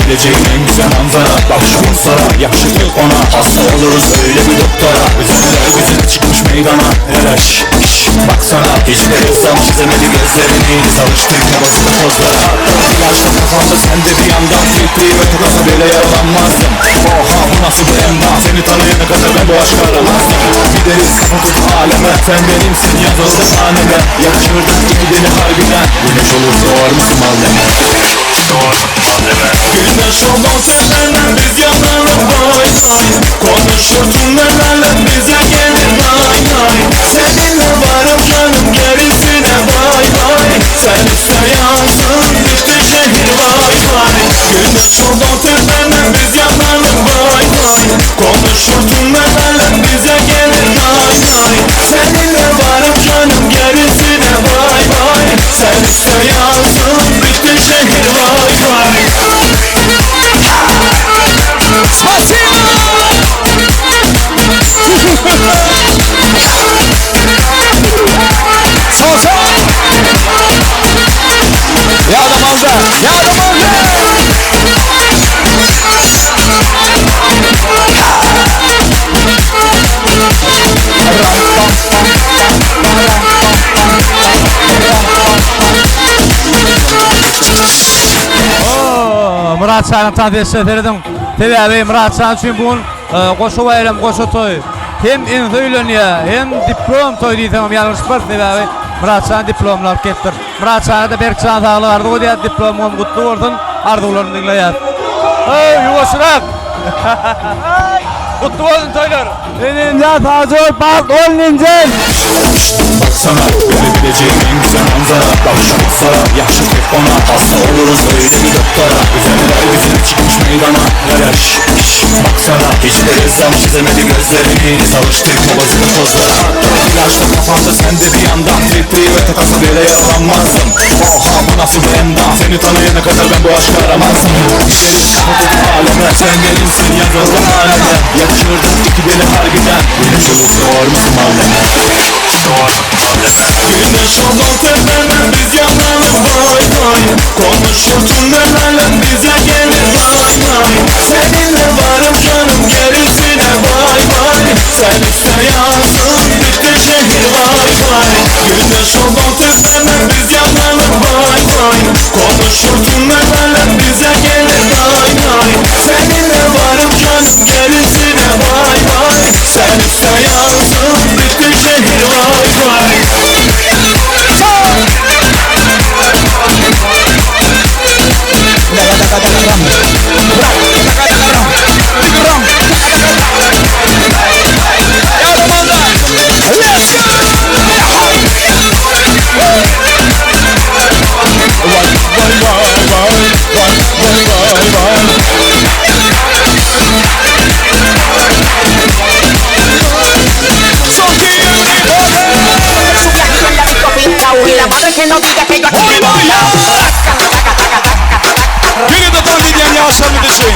görebileceğin en güzel manzara. Bak şu Ruslara, yakışıklı ona, hasta oluruz öyle bir doktora. Özenler bizim çıkmış meydana. Relaş, baksana, hiçbir ressam çizemedi gözlerini. Savuşturma basılı pozlara. İlaçla kafamda sen de bir yandan titriyor ve tıklasa bile yaralanmazdım. Oha bu nasıl bir emma, seni tanıyana kadar ben bu aşkı aramazdım. Gideriz kapatıp aleme, sen benimsin yazıldı haneme. Yakışırdık iki deli harbiden. Güneş olur doğar mısın malzeme? Güneş olur tependen biz yanalım vay vay. Konuşur tünellerle bize gelir vay vay. Seninle varım canım gerisine vay vay. Sen iste yansın bitti şehir vay vay. Güneş olur tependen biz yanalım vay vay. Konuşur tünellerle bize gelir vay vay. Seninle varım canım gerisine vay vay. Sen iste yansın bitti şehir vay vay. Ya adam aldı. Ya adam aldı. Murat Çay'ın tanıdışı edelim. Tabii Murat Çay için bugün koşu bayram, koşu toy. Hem ünlüyle hem diplom toy diyeceğim yanlış var tabii. Murat Çay'ın diplomlar kettir. Murat Çay'da da Berkcan Dağlı vardı. O diye diplomum kutlu olsun. Ardularını dinleyen. Hey yuvasırak. Kutlu olsun toylar. Ninja Tacır Park ol Ninja. Baksana görebileceğin en güzel manzara. Bak şu Ruslara, yakışıklı ona, hasta oluruz öyle bir doktora. Özenler bizim çıkmış meydana. Relaş, baksana, hiçbir ressam çizemedi gözlerini. Savuşturma basılı pozlara. İlaçla kafamda sen de bir yandan titriyor ve takasa bile yaralanmazsın. Oha bu nasıl bir endam, seni tanıyana kadar ben bu aşkı aramazdım. Gideriz kapatıp aleme, sen benimsin yazıldı haneme. Yakışırdık iki deli harbiden. Güneş olur doğar mısın malzeme? Güneş olur tepeden biz yanalım vay vay. Konuşur tünellerle bize gelir vay vay. Seninle varım canım gerisine vay vay. Sen iste yansın bitti şehir vay vay. Güneş olur tepeden biz yanalım vay vay. Konuşur tünellerle bize gelir vay vay. Seninle varım canım gerisine vay vay. Sen iste yansın bitti şehir vay vay. La madre que no diga que yo aquí Beni de tam dinleyen yavaşlarını düşün.